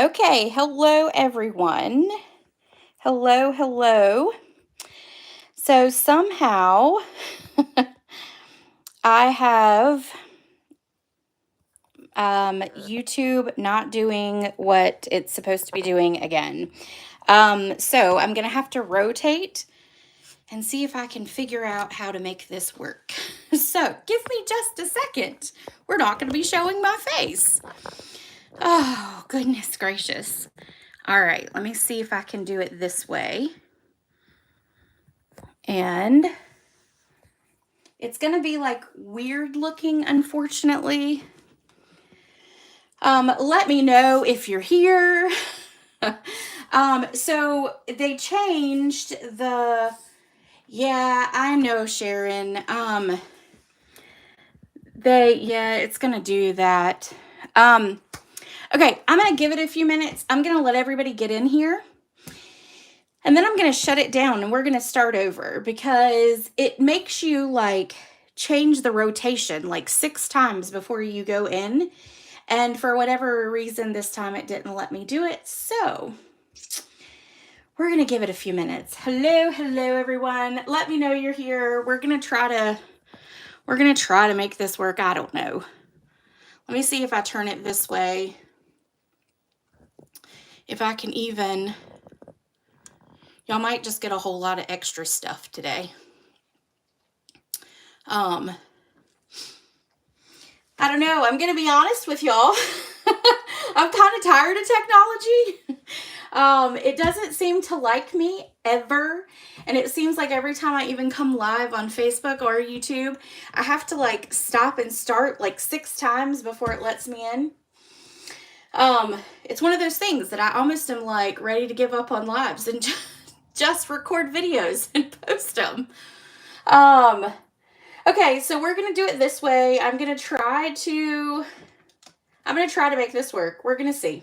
Okay, hello everyone. Hello, hello. So somehow I have YouTube not doing what it's supposed to be doing again. So I'm gonna have to rotate and see if I can figure out how to make this work. So give me just a second. We're not gonna be showing my face. Oh, goodness gracious. All right, let me see if I can do it this way. And it's going to be like weird looking, unfortunately. Let me know if you're here. So they changed yeah, I know, Sharon. It's going to do that. Okay, I'm going to give it a few minutes. I'm going to let everybody get in here. And then I'm going to shut it down and we're going to start over because it makes you like change the rotation like 6 times before you go in. And for whatever reason, this time it didn't let me do it. So we're going to give it a few minutes. Hello, everyone. Let me know you're here. We're going to try to make this work. I don't know. Let me see if I turn it this way. If I can even... Y'all might just get a whole lot of extra stuff today. I don't know. I'm going to be honest with y'all. I'm kind of tired of technology. It doesn't seem to like me ever. And it seems like every time I even come live on Facebook or YouTube, I have to like stop and start like 6 times before it lets me in. It's one of those things that I almost am like ready to give up on lives and just record videos and post them. Okay, so we're going to do it this way. I'm going to try to make this work. We're going to see.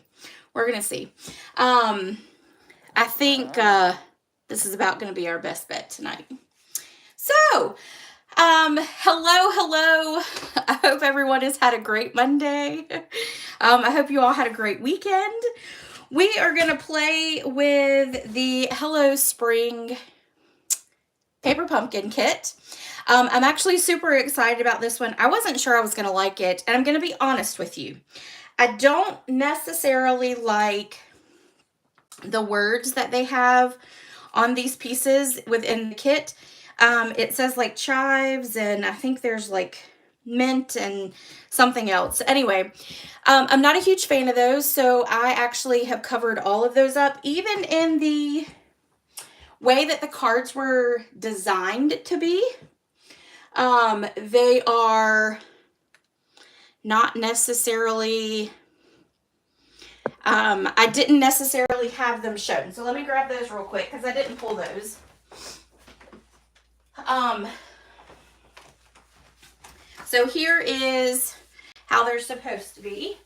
I think this is about going to be our best bet tonight. So, hello. I hope everyone has had a great Monday. I hope you all had a great weekend. We are going to play with the Hello Spring Paper Pumpkin kit. I'm actually super excited about this one. I wasn't sure I was going to like it, and I'm going to be honest with you. I don't necessarily like the words that they have on these pieces within the kit. It says like chives, and I think there's like mint and something else. Anyway, I'm not a huge fan of those, so I actually have covered all of those up, even in the way that the cards were designed to be. They are not necessarily, I didn't necessarily have them shown. So let me grab those real quick because I didn't pull those. So here is how they're supposed to be.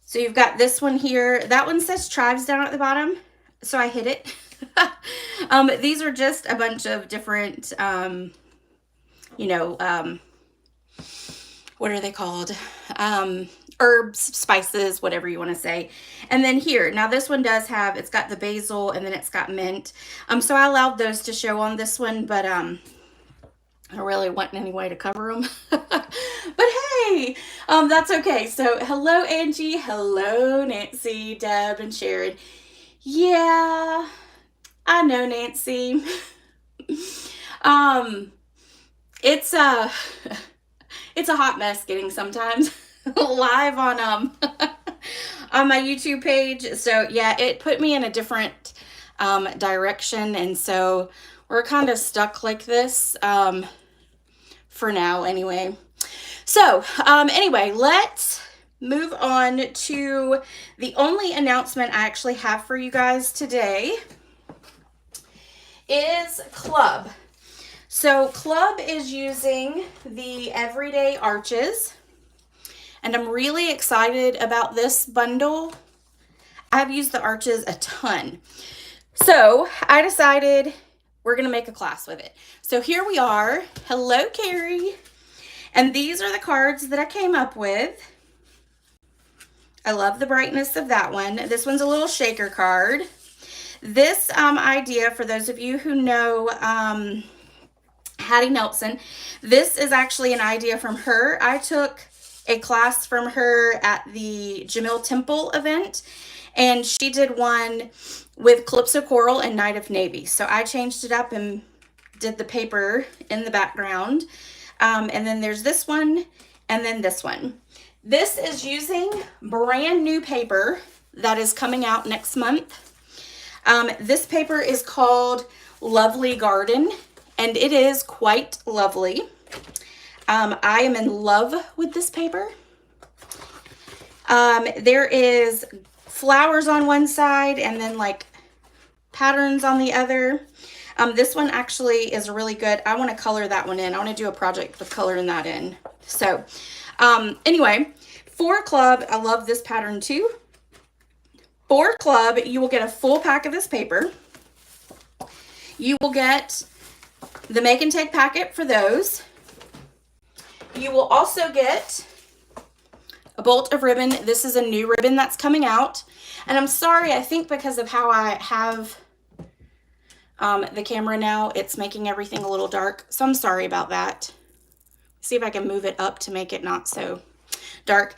So you've got this one here. That one says chives down at the bottom, so I hid it. These are just a bunch of different, what are they called? Herbs, spices, whatever you want to say. And then here, now this one does have, it's got the basil and then it's got mint. So I allowed those to show on this one, but I really wasn't any way to cover them. But hey, that's okay. So hello, Angie. Hello, Nancy, Deb, and Sharon. Yeah, I know, Nancy. It's a hot mess getting sometimes live on on my YouTube page. So yeah, it put me in a different direction, and so we're kind of stuck like this for now anyway. So anyway, let's move on to the only announcement I actually have for you guys today is Club. So Club is using the Everyday Arches, and I'm really excited about this bundle. I've used the arches a ton. So I decided we're going to make a class with it. So here we are. Hello, Carrie. And these are the cards that I came up with. I love the brightness of that one. This one's a little shaker card. This idea, for those of you who know Hattie Nelson, this is actually an idea from her. I took a class from her at the Jamil Temple event, and she did one with Calypso Coral and Night of Navy. So I changed it up and did the paper in the background. And then there's this one, and then this one. This is using brand new paper that is coming out next month. This paper is called Lovely Garden, and it is quite lovely. I am in love with this paper. There is flowers on one side and then like patterns on the other. This one actually is really good. I want to color that one in. I want to do a project with coloring that in. So anyway, for club, I love this pattern too. For club, you will get a full pack of this paper. You will get the make and take packet for those. You will also get a bolt of ribbon. This is a new ribbon that's coming out. And I'm sorry, I think because of how I have the camera now, it's making everything a little dark. So I'm sorry about that. See if I can move it up to make it not so dark.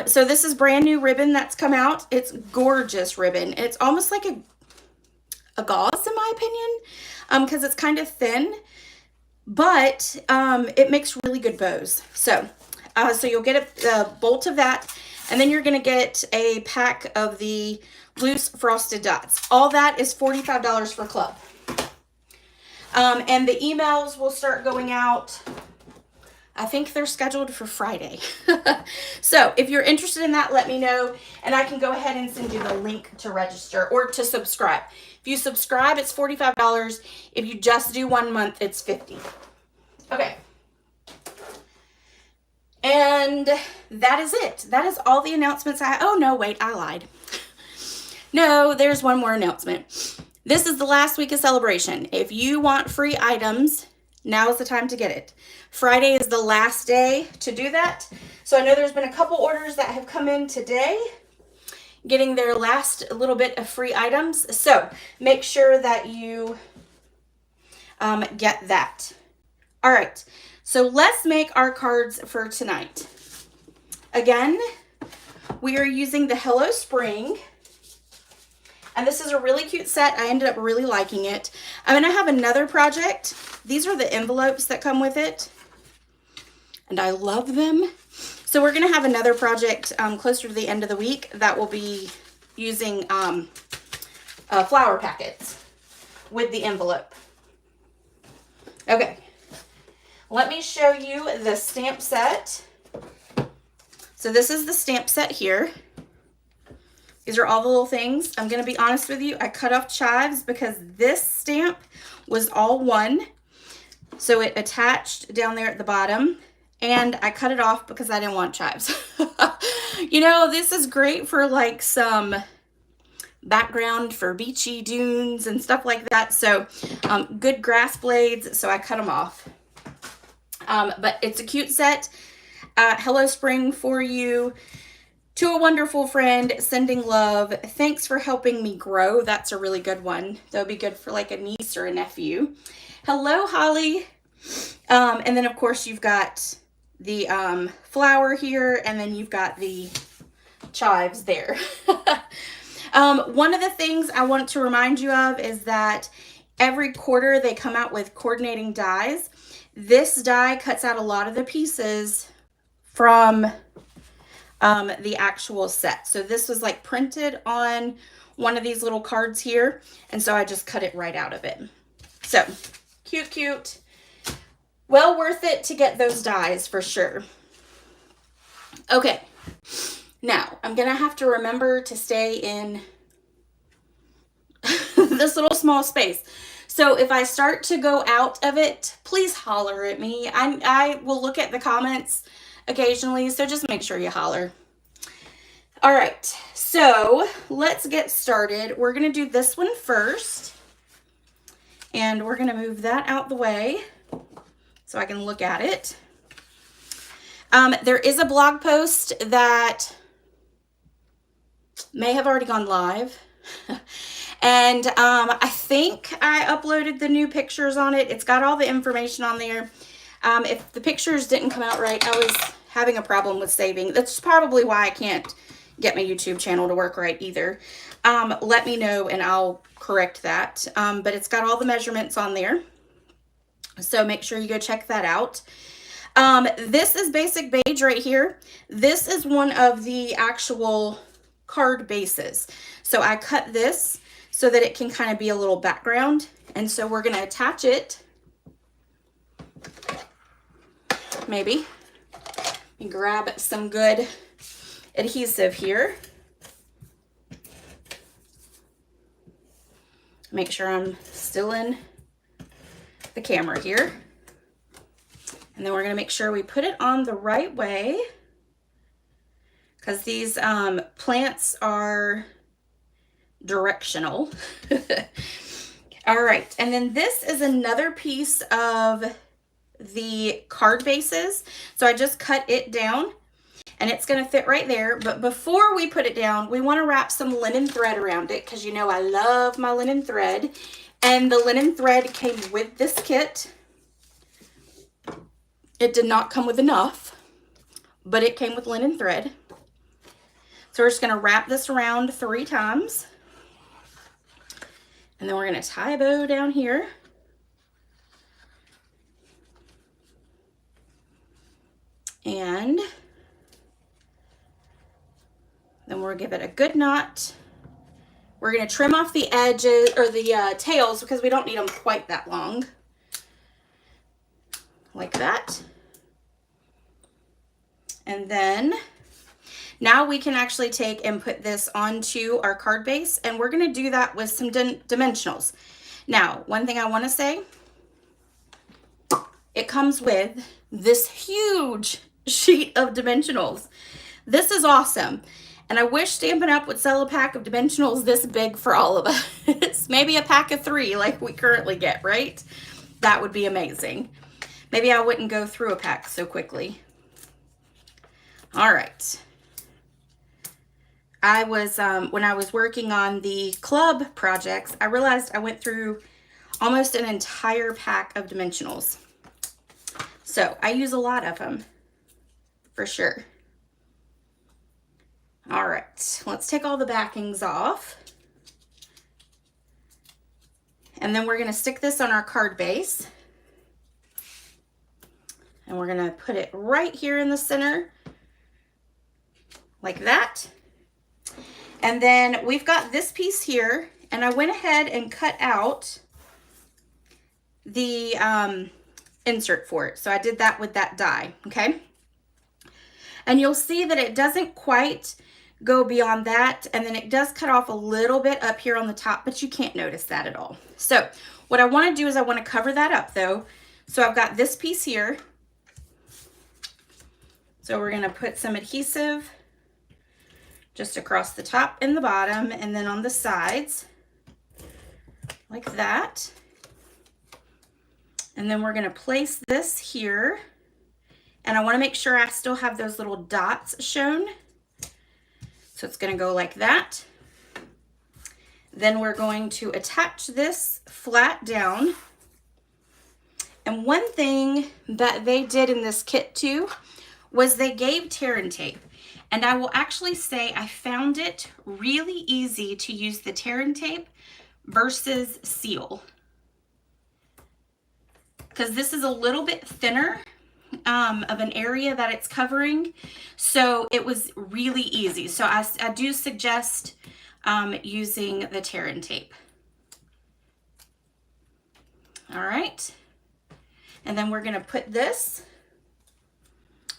So this is brand new ribbon that's come out. It's gorgeous ribbon. It's almost like a gauze in my opinion, because it's kind of thin, but it makes really good bows. So you'll get a bolt of that, and then you're going to get a pack of the loose frosted dots. All that is $45 for club. And the emails will start going out. I think they're scheduled for Friday. So if you're interested in that, let me know, and I can go ahead and send you the link to register or to subscribe. If you subscribe, it's $45. If you just do 1 month, it's $50. Okay. And that is it. That is all the announcements oh no, wait, I lied. No, there's one more announcement. This is the last week of celebration. If you want free items, now is the time to get it. Friday is the last day to do that. So I know there's been a couple orders that have come in today, getting their last little bit of free items. So make sure that you get that. All right, so let's make our cards for tonight. Again, we are using the Hello Spring. And this is a really cute set. I ended up really liking it. I'm going to have another project. These are the envelopes that come with it, and I love them. So we're going to have another project closer to the end of the week that will be using flower packets with the envelope. Okay, let me show you the stamp set. So this is the stamp set here. These are all the little things. I'm going to be honest with you. I cut off chives because this stamp was all one. So it attached down there at the bottom. And I cut it off because I didn't want chives. You know, this is great for like some background for beachy dunes and stuff like that. So good grass blades. So I cut them off. But it's a cute set. Hello Spring for you. To a wonderful friend, sending love. Thanks for helping me grow. That's a really good one. That would be good for like a niece or a nephew. Hello, Holly. And then, of course, you've got the flower here, and then you've got the chives there. One of the things I want to remind you of is that every quarter they come out with coordinating dies. This die cuts out a lot of the pieces from the actual set. So this was like printed on one of these little cards here, and so I just cut it right out of it. So cute, cute. Well worth it to get those dies for sure. Okay, now I'm gonna have to remember to stay in this little small space. So if I start to go out of it, please holler at me. I will look at the comments occasionally, so just make sure you holler. All right, so let's get started. We're gonna do this one first, and we're gonna move that out the way so I can look at it. There is a blog post that may have already gone live. And I think I uploaded the new pictures on it. It's got all the information on there. If the pictures didn't come out right, I was having a problem with saving. That's probably why I can't get my YouTube channel to work right either. Let me know and I'll correct that. But it's got all the measurements on there. So make sure you go check that out. This is basic beige right here. This is one of the actual card bases. So I cut this so that it can kind of be a little background. And so we're going to attach it. Maybe. And grab some good adhesive here. Make sure I'm still in the camera here. And then we're going to make sure we put it on the right way, because these plants are directional. All right, and then this is another piece of the card bases. So I just cut it down and it's going to fit right there. But before we put it down, we want to wrap some linen thread around it, because you know I love my linen thread. And the linen thread came with this kit. It did not come with enough, but it came with linen thread. So we're just going to wrap this around 3 times. And then we're going to tie a bow down here. And then we'll give it a good knot. We're going to trim off the edges or the tails, because we don't need them quite that long. Like that. And then now we can actually take and put this onto our card base, and we're going to do that with some dimensionals. Now, one thing I want to say, it comes with this huge sheet of dimensionals. This is awesome. And I wish Stampin' Up! Would sell a pack of dimensionals this big for all of us. Maybe a pack of 3 like we currently get, right? That would be amazing. Maybe I wouldn't go through a pack so quickly. All right. I was, when I was working on the club projects, I realized I went through almost an entire pack of dimensionals. So I use a lot of them, for sure. All right, let's take all the backings off. And then we're going to stick this on our card base. And we're going to put it right here in the center, like that. And then we've got this piece here, and I went ahead and cut out the insert for it. So I did that with that die, okay? And you'll see that it doesn't quite go beyond that, and then it does cut off a little bit up here on the top, but you can't notice that at all. So what I want to do is I want to cover that up though. So I've got this piece here. So we're going to put some adhesive just across the top and the bottom, and then on the sides, like that. And then we're going to place this here, and I want to make sure I still have those little dots shown. So it's going to go like that. Then we're going to attach this flat down. And one thing that they did in this kit too was they gave tear and tape. And I will actually say I found it really easy to use the tear and tape versus seal, because this is a little bit thinner of an area that it's covering, so it was really easy. So I do suggest using the tear and tape. All right, and then we're going to put this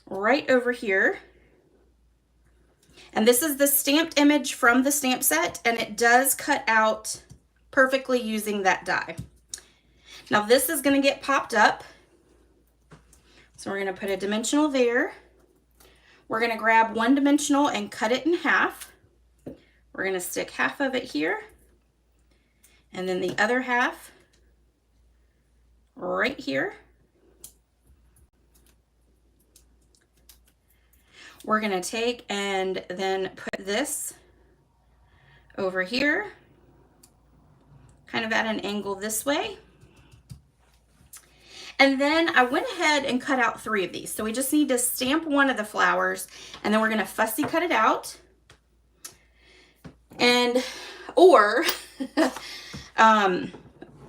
right over here. And this is the stamped image from the stamp set, and it does cut out perfectly using that die. Now this is going to get popped up. So we're going to put a dimensional there. We're going to grab one dimensional and cut it in half. We're going to stick half of it here, and then the other half right here. We're going to take and then put this over here, kind of at an angle this way. And then I went ahead and cut out 3 of these. So we just need to stamp one of the flowers, and then we're going to fussy cut it out. And, or,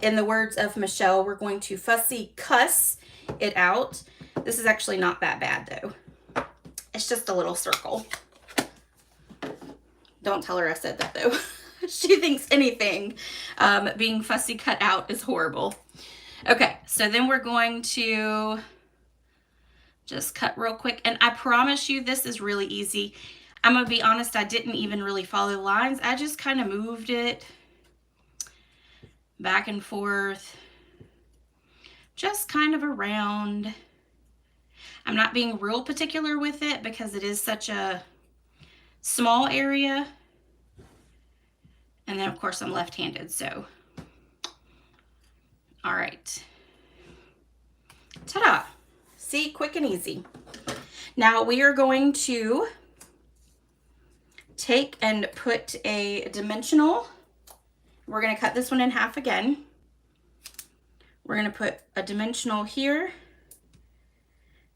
in the words of Michelle, we're going to fussy cuss it out. This is actually not that bad though. It's just a little circle. Don't tell her I said that though. She thinks anything being fussy cut out is horrible. Okay, so then we're going to just cut real quick. And I promise you this is really easy. I'm going to be honest, I didn't even really follow the lines. I just kind of moved it back and forth, just kind of around. I'm not being real particular with it because it is such a small area. And then of course I'm left-handed, so. All right. Ta-da. See, quick and easy. Now we are going to take and put a dimensional. We're going to cut this one in half again. We're going to put a dimensional here,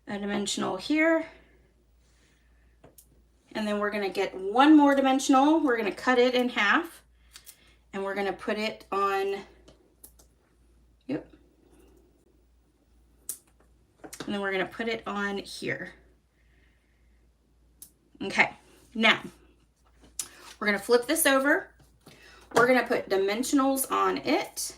a dimensional here, and then we're going to get one more dimensional. We're going to cut it in half, and we're going to put it on, yep, and then we're going to put it on here. Okay, now we're going to flip this over. We're going to put dimensionals on it.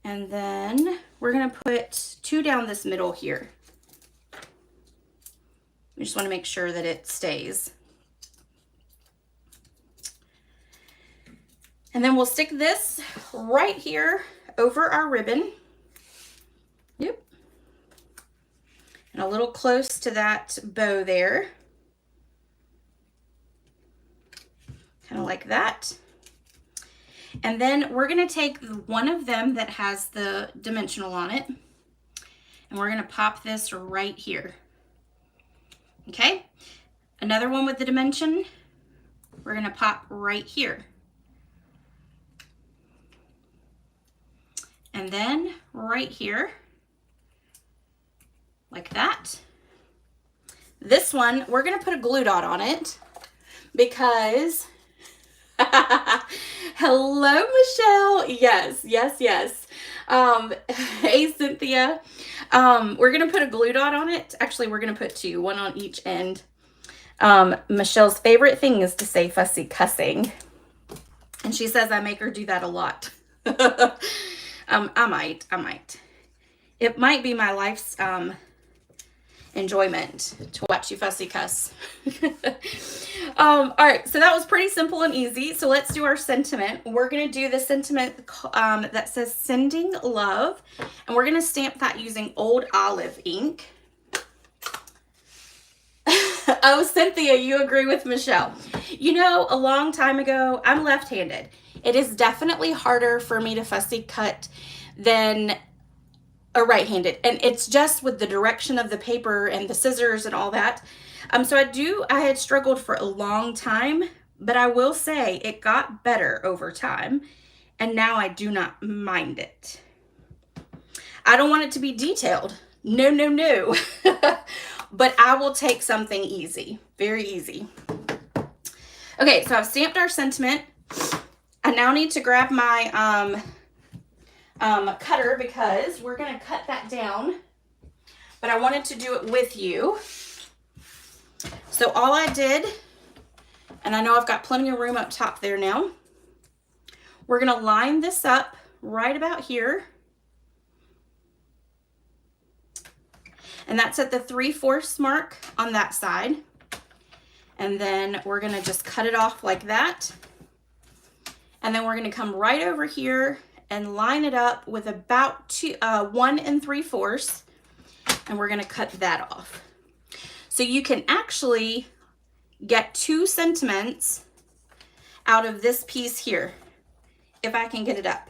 And then we're going to put 2 down this middle here. We just want to make sure that it stays. And then we'll stick this right here over our ribbon. Yep. And a little close to that bow there. Kind of like that. And then we're going to take one of them that has the dimensional on it, and we're going to pop this right here. Okay? Another one with the dimension, we're going to pop right here. And then right here, like that. This one, we're going to put a glue dot on it because hello, Michelle. Yes, yes, yes. Hey, Cynthia. We're going to put a glue dot on it. Actually, we're going to put 2, one on each end. Michelle's favorite thing is to say fussy cussing. And she says I make her do that a lot. I might. It might be my life's, enjoyment to watch you fussy cuss. All right, so that was pretty simple and easy. So let's do our sentiment. We're going to do the sentiment that says sending love, and we're going to stamp that using Old Olive ink. Oh, Cynthia, you agree with Michelle. You know, a long time ago, I'm left-handed. It is definitely harder for me to fussy cut than a right-handed, and it's just with the direction of the paper and the scissors and all that. So I had struggled for a long time, but I will say it got better over time, and now I do not mind it. I don't want it to be detailed. No. But I will take something easy, very easy. Okay, so I've stamped our sentiment. I now need to grab my cutter because we're going to cut that down, but I wanted to do it with you. So all I did, and I know I've got plenty of room up top there now, we're going to line this up right about here. And that's at the 3/4 mark on that side. And then we're going to just cut it off like that. And then we're going to come right over here and line it up with about 1 3/4, and we're going to cut that off. So you can actually get 2 sentiments out of this piece here, if I can get it up.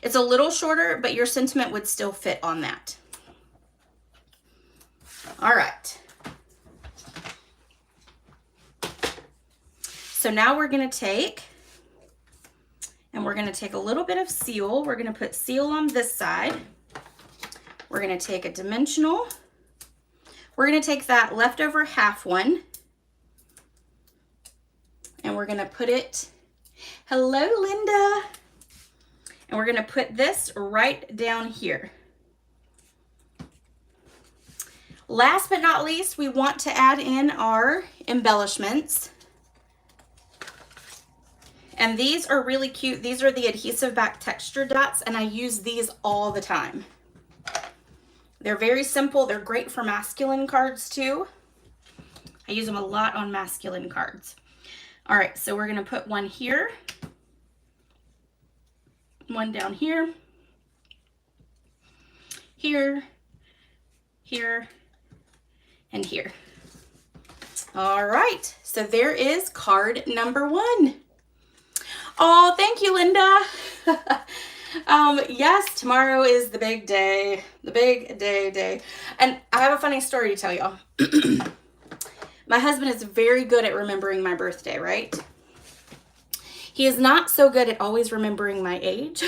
It's a little shorter, but your sentiment would still fit on that. All right. So now we're going to take, and we're going to take a little bit of seal. We're going to put seal on this side. We're going to take a dimensional. We're going to take that leftover half one, and we're going to put it, hello, Linda. And we're going to put this right down here. Last but not least, we want to add in our embellishments. And these are really cute. These are the adhesive back texture dots, and I use these all the time. They're very simple. They're great for masculine cards too. I use them a lot on masculine cards. All right, so we're gonna put one here, one down here, here, here, and here. All right, so there is card number one. Oh, thank you, Linda. Yes, tomorrow is the big day, the big day. And I have a funny story to tell y'all. My husband is very good at remembering my birthday, right? He is not so good at always remembering my age.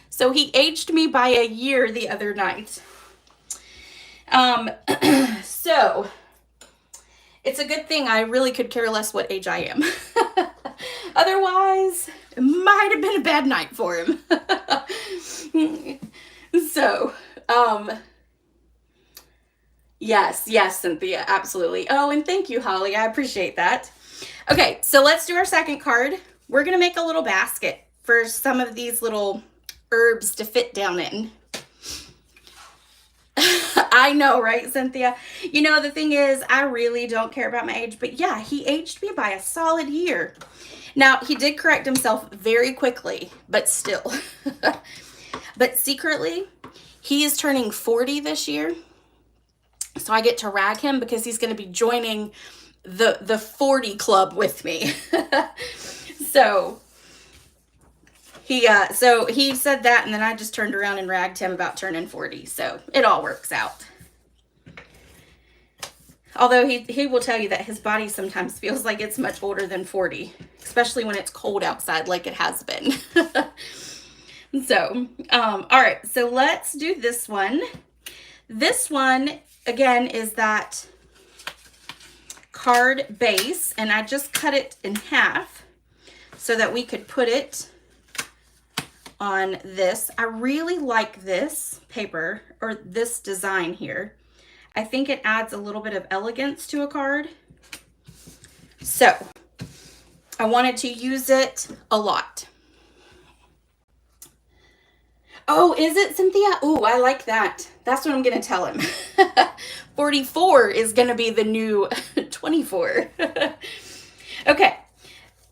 So he aged me by a year the other night. So it's a good thing I really could care less what age I am. Otherwise, it might have been a bad night for him. So, yes, Cynthia, absolutely. Oh, and thank you, Holly. I appreciate that. Okay, so let's do our second card. We're going to make a little basket for some of these little herbs to fit down in. I know, right, Cynthia? You know, the thing is, I really don't care about my age, but yeah, he aged me by a solid year. Now, he did correct himself very quickly, but still. But secretly, he is turning 40 this year. So I get to rag him because he's going to be joining the 40 club with me. So he said that, and then I just turned around and ragged him about turning 40. So it all works out. Although he will tell you that his body sometimes feels like it's much older than 40, especially when it's cold outside like it has been. So, all right, so let's do this one. This one, again, is that card base, and I just cut it in half so that we could put it on this. I really like this paper, or this design here. I think it adds a little bit of elegance to a card. So I wanted to use it a lot. Oh, is it, Cynthia? Oh, I like that. That's what I'm going to tell him. 44 is going to be the new 24. Okay.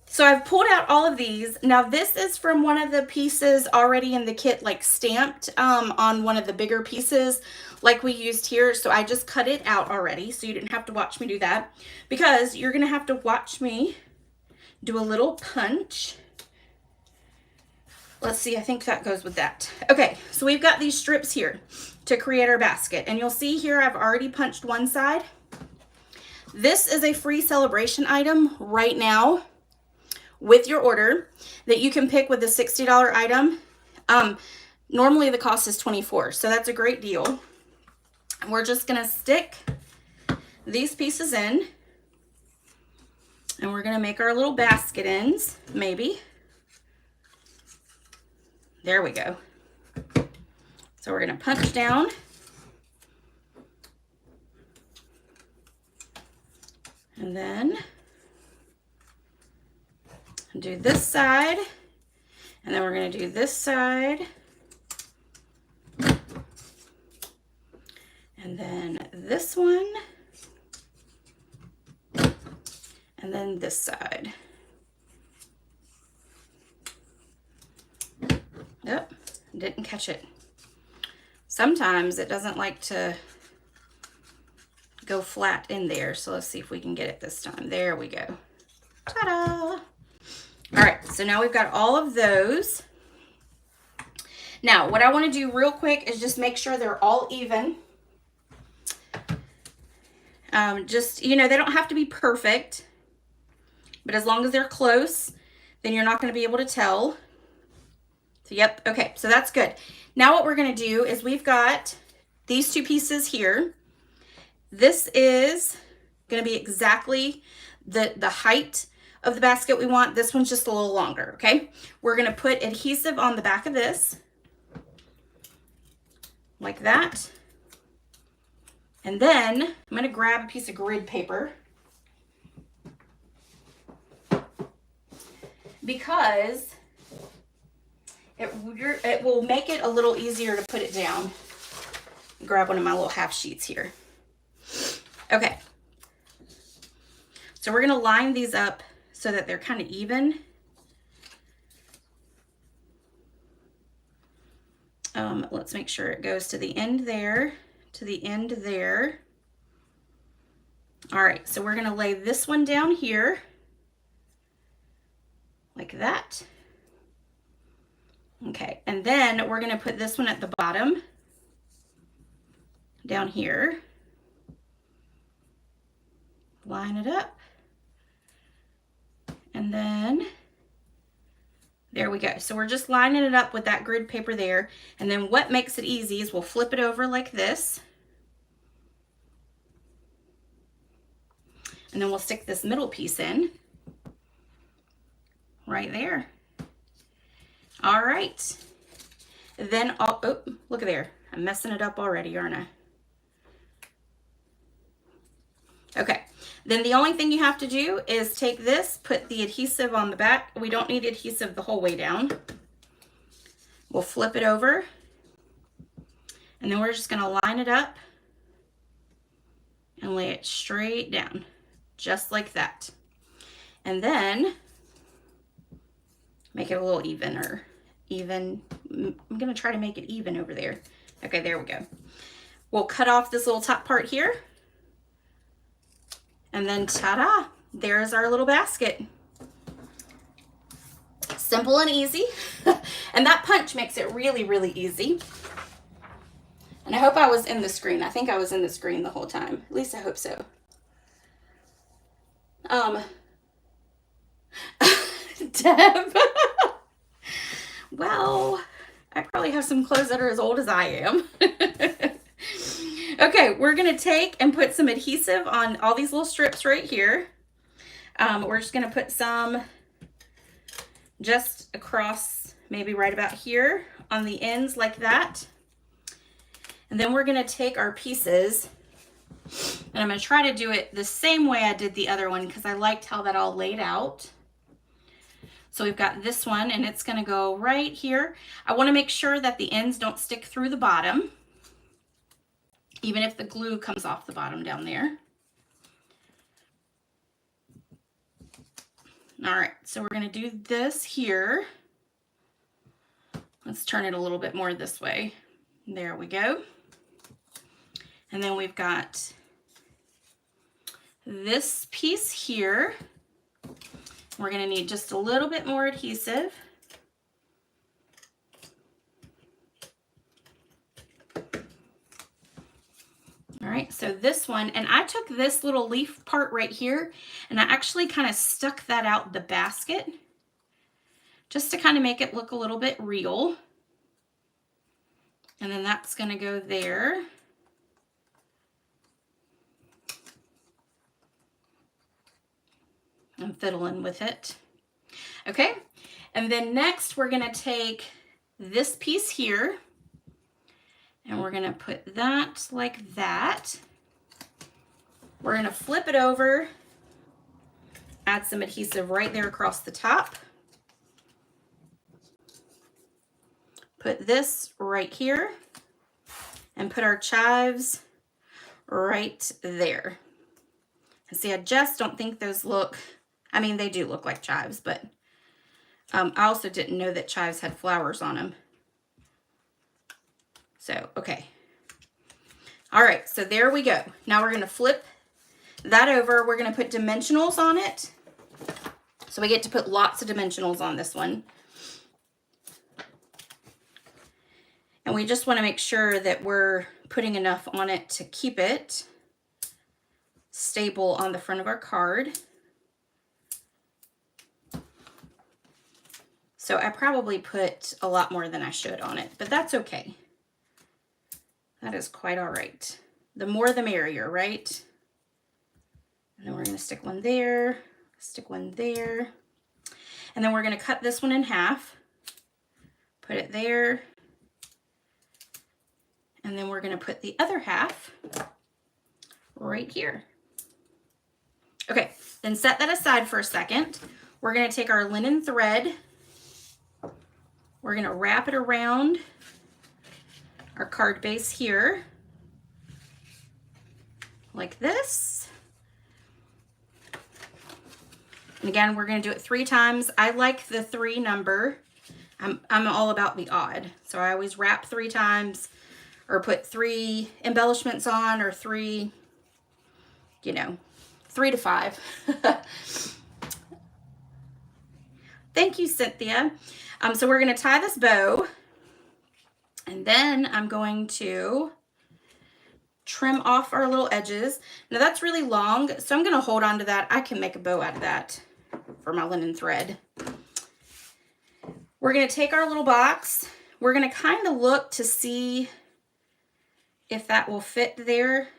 So I've pulled out all of these. Now this is from one of the pieces already in the kit, like stamped on one of the bigger pieces like we used here. So I just cut it out already, so you didn't have to watch me do that, because you're going to have to watch me do a little punch. Let's see, I think that goes with that. Okay, so we've got these strips here to create our basket, and you'll see here I've already punched one side. This is a free celebration item right now with your order that you can pick with a $60 item. Normally the cost is $24, so that's a great deal. We're just gonna stick these pieces in, and we're gonna make our little basket ends, maybe. There we go. So we're gonna punch down. And then do this side, and then we're going to do this side, and then this one, and then this side. Yep, didn't catch it. Sometimes it doesn't like to go flat in there, so let's see if we can get it this time. There we go. Ta-da! All right, so now we've got all of those. Now, what I want to do real quick is just make sure they're all even. Just, you know, they don't have to be perfect, but as long as they're close, then you're not going to be able to tell. So, yep. Okay. So that's good. Now what we're going to do is we've got these two pieces here. This is going to be exactly the height of the basket we want. This one's just a little longer. Okay. We're going to put adhesive on the back of this like that. And then I'm going to grab a piece of grid paper because it will make it a little easier to put it down. Grab one of my little half sheets here. Okay. So we're going to line these up so that they're kind of even. Let's make sure it goes to the end there, to the end there. All right, so we're going to lay this one down here like that. Okay, and then we're going to put this one at the bottom down here. Line it up. And then there we go. So we're just lining it up with that grid paper there. And then what makes it easy is we'll flip it over like this. And then we'll stick this middle piece in right there. All right. Then oh, look at there. I'm messing it up already, aren't I? Okay. Then the only thing you have to do is take this, put the adhesive on the back. We don't need adhesive the whole way down. We'll flip it over. And then we're just going to line it up and lay it straight down, just like that. And then make it a little even. I'm going to try to make it even over there. Okay, there we go. We'll cut off this little top part here. And then ta-da, there's our little basket. Simple and easy. And that punch makes it really, really easy. And I hope I was in the screen. I think I was in the screen the whole time. At least I hope so. Deb. Well, I probably have some clothes that are as old as I am. Okay, we're going to take and put some adhesive on all these little strips right here. We're just going to put some just across, maybe right about here on the ends like that. And then we're going to take our pieces, and I'm going to try to do it the same way I did the other one because I liked how that all laid out. So we've got this one, and it's going to go right here. I want to make sure that the ends don't stick through the bottom, even if the glue comes off the bottom down there. All right, so we're going to do this here. Let's turn it a little bit more this way. There we go. And then we've got this piece here. We're going to need just a little bit more adhesive. All right, so this one, and I took this little leaf part right here, and I actually kind of stuck that out the basket just to kind of make it look a little bit real. And then that's going to go there. I'm fiddling with it. Okay, and then next we're going to take this piece here, and we're going to put that like that. We're going to flip it over, add some adhesive right there across the top. Put this right here, and put our chives right there. And see, I just don't think those look, I mean, they do look like chives, but I also didn't know that chives had flowers on them. So, okay. All right, so there we go. Now we're going to flip that over. We're going to put dimensionals on it. So we get to put lots of dimensionals on this one. And we just want to make sure that we're putting enough on it to keep it staple on the front of our card. So I probably put a lot more than I should on it, but that's okay. That is quite all right. The more the merrier, right? And then we're going to stick one there, stick one there. And then we're going to cut this one in half, put it there. And then we're going to put the other half right here. Okay, then set that aside for a second. We're going to take our linen thread. We're going to wrap it around our card base here, like this. And again, we're going to do it 3 times. I like the 3 number. I'm all about the odd. So I always wrap 3 times or put 3 embellishments on, or 3, you know, 3 to 5. Thank you, Cynthia. So we're going to tie this bow, and then I'm going to trim off our little edges. Now that's really long, so I'm going to hold on to that. I can make a bow out of that for my linen thread. We're going to take our little box. We're going to kind of look to see if that will fit there.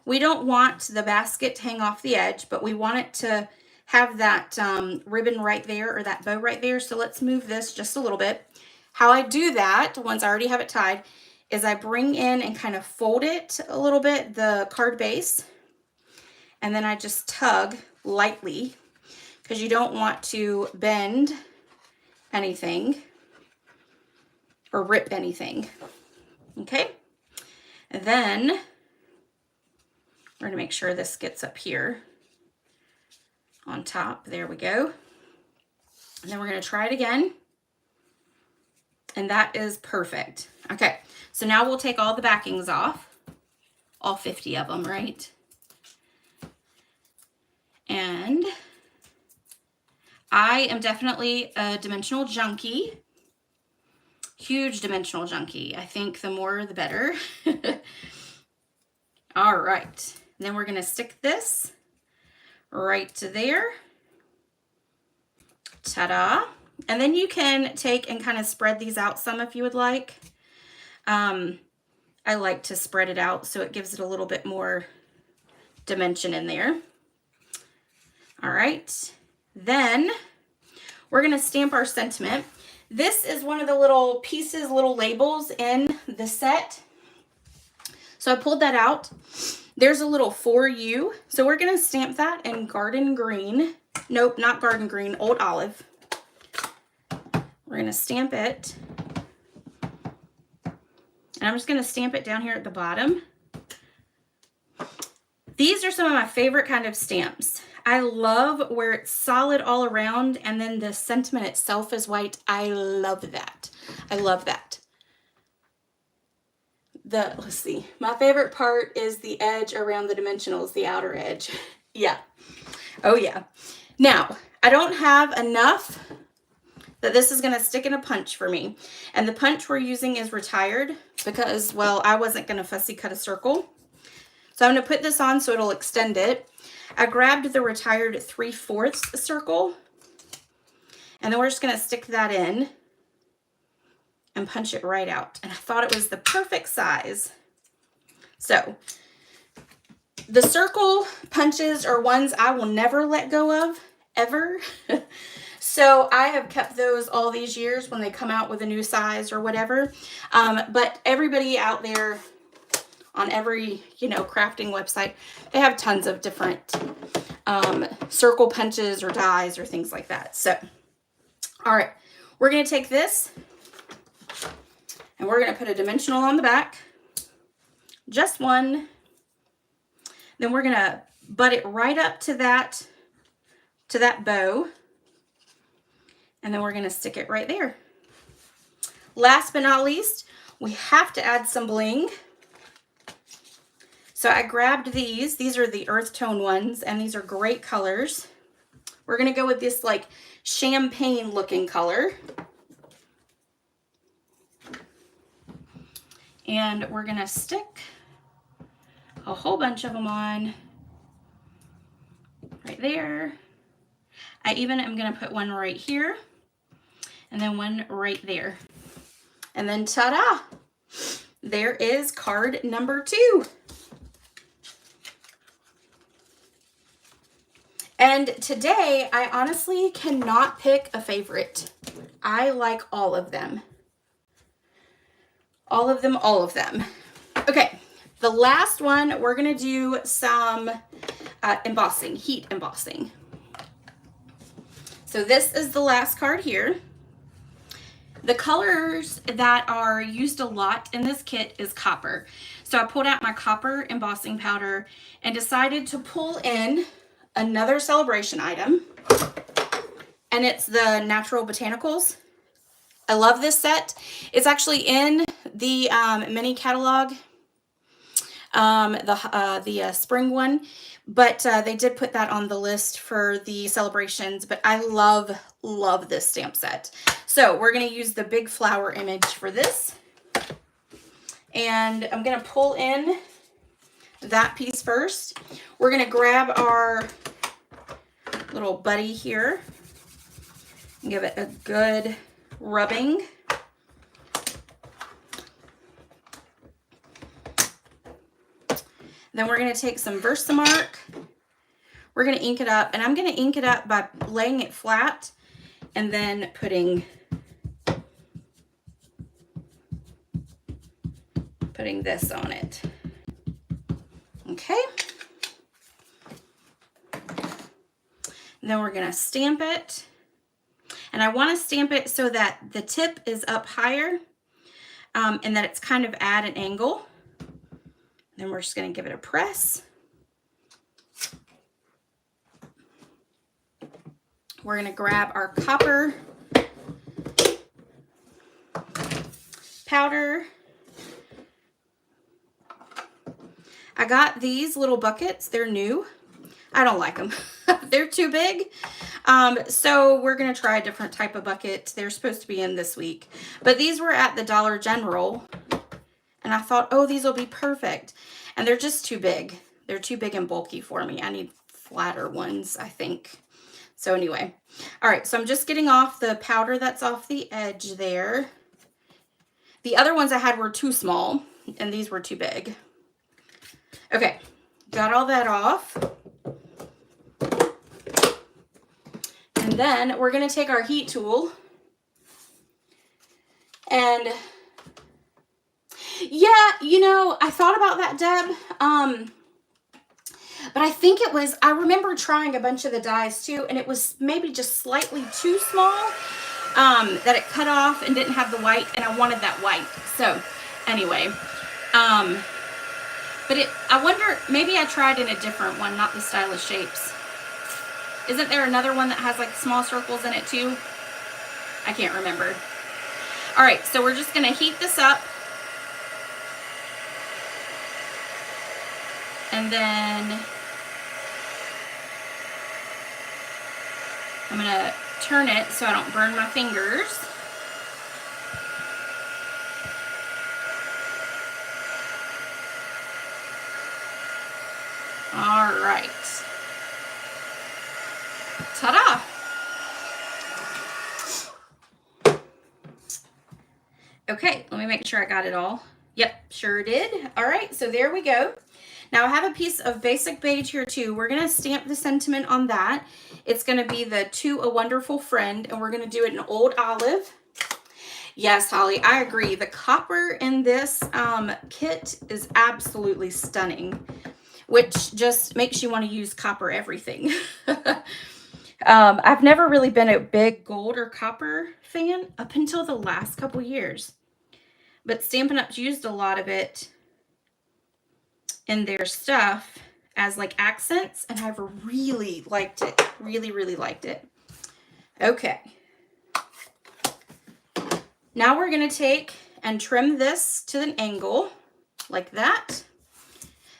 We don't want the basket to hang off the edge, but we want it to have that ribbon right there, or that bow right there. So let's move this just a little bit. How I do that, once I already have it tied, is I bring in and kind of fold it a little bit, the card base, and then I just tug lightly, because you don't want to bend anything or rip anything. Okay, and then we're going to make sure this gets up here on top. There we go. And then we're going to try it again. And that is perfect. Okay, so now we'll take all the backings off, all 50 of them, right? And I am definitely a dimensional junkie, huge dimensional junkie. I think the more the better. All right, then we're going to stick this right to there. Ta-da. And then you can take and kind of spread these out some if you would like. I like to spread it out so it gives it a little bit more dimension in there. All right, then we're going to stamp our sentiment. This is one of the little pieces, little labels in the set. So I pulled that out. There's a little for you. So we're going to stamp that in garden green. Nope, not garden green, old olive. We're going to stamp it. And I'm just going to stamp it down here at the bottom. These are some of my favorite kind of stamps. I love where it's solid all around and then the sentiment itself is white. I love that. I love that. Let's see, my favorite part is the edge around the dimensionals, the outer edge. Yeah. Oh yeah. Now, I don't have enough that this is going to stick in a punch for me. And the punch we're using is retired because, well, I wasn't going to fussy cut a circle. So I'm going to put this on so it'll extend it. I grabbed the retired 3/4 circle, and then we're just going to stick that in and punch it right out. And I thought it was the perfect size. So the circle punches are ones I will never let go of, ever. So I have kept those all these years when they come out with a new size or whatever. But everybody out there on every, crafting website, they have tons of different circle punches or dies or things like that. So, all right, we're going to take this and we're going to put a dimensional on the back, just one. Then we're going to butt it right up to that bow. And then we're going to stick it right there. Last but not least, we have to add some bling. So I grabbed these. These are the earth tone ones, and these are great colors. We're going to go with this like champagne looking color. And we're going to stick a whole bunch of them on right there. I even am going to put one right here and then one right there. And then ta-da! There is card number 2. And today, I honestly cannot pick a favorite. I like all of them. All of them, all of them. Okay, the last one, we're going to do some embossing, heat embossing. So this is the last card here. The colors that are used a lot in this kit is copper. So I pulled out my copper embossing powder and decided to pull in another celebration item. And it's the Natural Botanicals. I love this set. It's actually in the mini catalog, the spring one, but they did put that on the list for the celebrations. But I love this stamp set. So we're going to use the big flower image for this. And I'm going to pull in that piece first. We're going to grab our little buddy here and give it a good rubbing. Then we're going to take some Versamark. We're going to ink it up, and I'm going to ink it up by laying it flat and then putting this on it. Okay. And then we're going to stamp it. And I want to stamp it so that the tip is up higher and that it's kind of at an angle. Then we're just going to give it a press. We're going to grab our copper powder. I got these little buckets. They're new. I don't like them. They're too big. So we're going to try a different type of bucket. They're supposed to be in this week. But these were at the Dollar General. And I thought, oh, these will be perfect. And they're just too big. They're too big and bulky for me. I need flatter ones, I think. So anyway. All right, so I'm just getting off the powder that's off the edge there. The other ones I had were too small, and these were too big. Okay, got all that off. And then we're going to take our heat tool. And yeah, you know, I thought about that, Deb. But I think it was, I remember trying a bunch of the dies too, and it was maybe just slightly too small, that it cut off and didn't have the white, and I wanted that white. So anyway, but I wonder, maybe I tried in a different one, not the Stylish Shapes. Isn't there another one that has like small circles in it too? I can't remember. All right, so we're just gonna heat this up. And then I'm gonna turn it so I don't burn my fingers. All right. Ta-da! Okay, let me make sure I got it all. Yep, sure did. All right, so there we go. Now I have a piece of basic beige here too. We're going to stamp the sentiment on that. It's going to be the To a Wonderful Friend, and we're going to do it in Old Olive. Yes, Holly, I agree. The copper in this kit is absolutely stunning, which just makes you want to use copper everything. I've never really been a big gold or copper fan up until the last couple years. But Stampin' Up's used a lot of it in their stuff as like accents, and I've really liked it. Really, really liked it. Okay. Now we're going to take and trim this to an angle like that.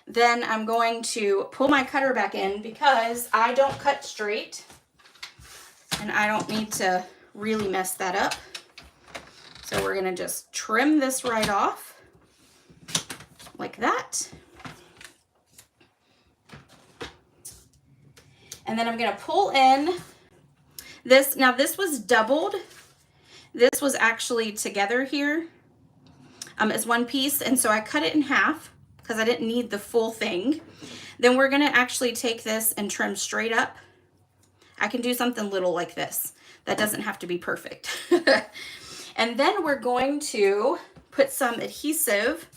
Then I'm going to pull my cutter back in because I don't cut straight, and I don't need to really mess that up. So we're going to just trim this right off like that. And then I'm going to pull in this. Now this was doubled. This was actually together here as one piece. And so I cut it in half because I didn't need the full thing. Then we're going to actually take this and trim straight up. I can do something little like this. That doesn't have to be perfect. And then we're going to put some adhesive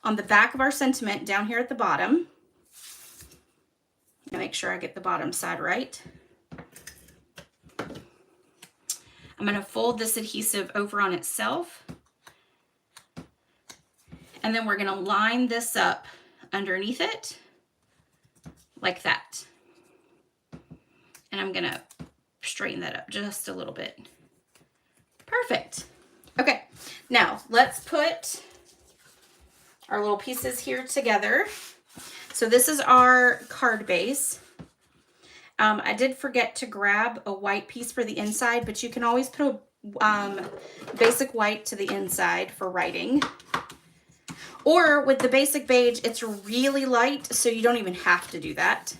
on the back of our sentiment down here at the bottom. Make sure I get the bottom side right. I'm going to fold this adhesive over on itself. And then we're going to line this up underneath it like that. And I'm going to straighten that up just a little bit. Perfect. Okay, now let's put our little pieces here together. So this is our card base. I did forget to grab a white piece for the inside, but you can always put a basic white to the inside for writing. Or with the basic beige, it's really light, so you don't even have to do that.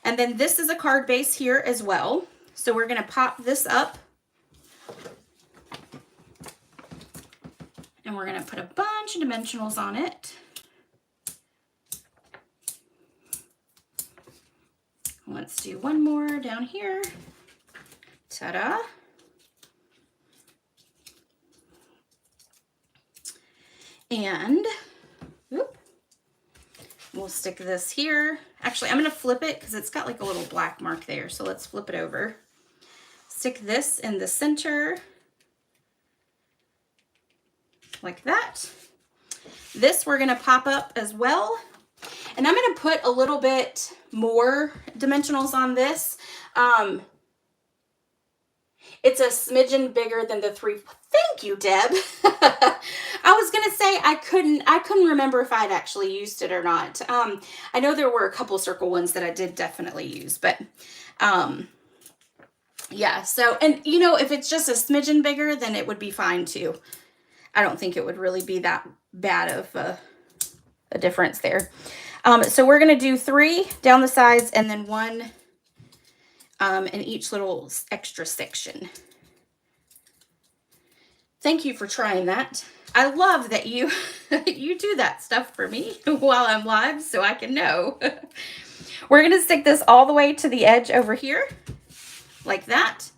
And then this is a card base here as well. So we're going to pop this up. And we're going to put a bunch of dimensionals on it. Let's do one more down here. Ta-da. And whoop, we'll stick this here. Actually, I'm going to flip it because it's got like a little black mark there. So let's flip it over. Stick this in the center like that. This we're going to pop up as well. And I'm going to put a little bit more dimensionals on this. It's a smidgen bigger than the 3. Thank you, Deb. I was going to say I couldn't remember if I'd actually used it or not. I know there were a couple circle ones that I did definitely use, but yeah. So, and you know, if it's just a smidgen bigger, then it would be fine too. I don't think it would really be that bad of a difference there. So we're going to do 3 down the sides and then 1 in each little extra section. Thank you for trying that. I love that you you do that stuff for me while I'm live so I can know. We're going to stick this all the way to the edge over here like that.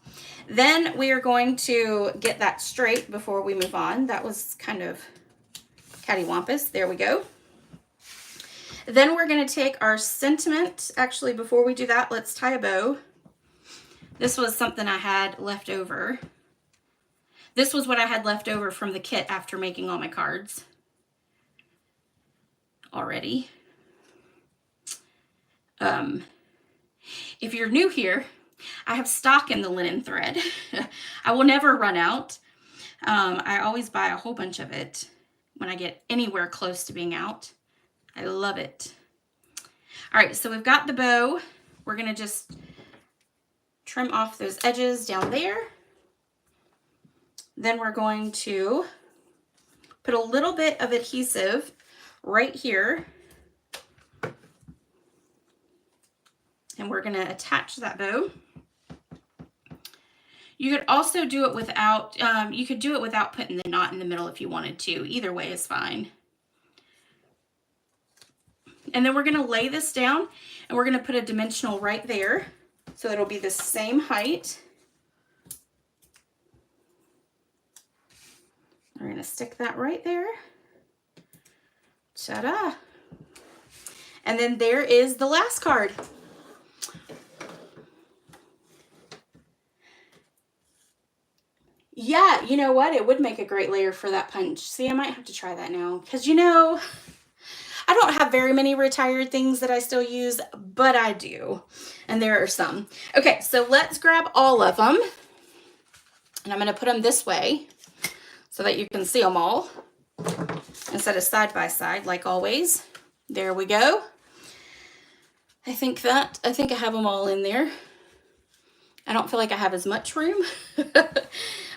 Then we are going to get that straight before we move on. That was kind of cattywampus. There we go. Then we're going to take our sentiment. Actually, before we do that, let's tie a bow. This was something I had left over. This was what I had left over from the kit after making all my cards already. If you're new here, I have stock in the linen thread. I will never run out. I always buy a whole bunch of it when I get anywhere close to being out. I love it. All right, so we've got the bow. We're going to just trim off those edges down there. Then we're going to put a little bit of adhesive right here. And we're going to attach that bow. You could also do it without, you could do it without putting the knot in the middle if you wanted to. Either way is fine. And then we're going to lay this down and we're going to put a dimensional right there. So it'll be the same height. We're going to stick that right there. Ta-da. And then there is the last card. Yeah, you know what? It would make a great layer for that punch. See, I might have to try that now. Because, you know, I don't have very many retired things that I still use, but I do. And there are some. Okay, so let's grab all of them. And I'm going to put them this way so that you can see them all. Instead of side by side, like always. There we go. I think I have them all in there. I don't feel like I have as much room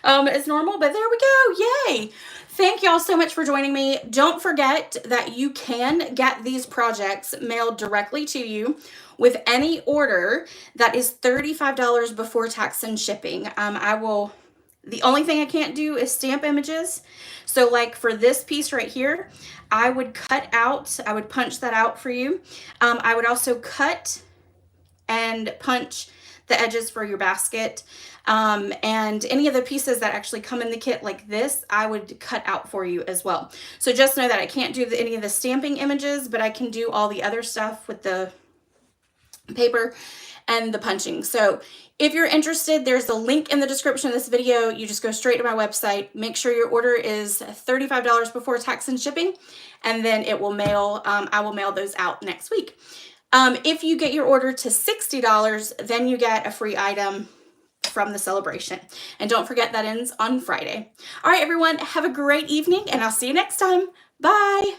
as normal, but there we go. Yay. Thank y'all so much for joining me. Don't forget that you can get these projects mailed directly to you with any order that is $35 before tax and shipping. The only thing I can't do is stamp images. So like for this piece right here, I would punch that out for you. I would also cut and punch the edges for your basket. And any of the pieces that actually come in the kit like this, I would cut out for you as well. So just know that I can't do any of the stamping images, but I can do all the other stuff with the paper and the punching. So if you're interested, there's a link in the description of this video. You just go straight to my website. Make sure your order is $35 before tax and shipping, and then it will mail. I will mail those out next week. If you get your order to $60, then you get a free item from the celebration. And don't forget that ends on Friday. All right, everyone, have a great evening, and I'll see you next time. Bye.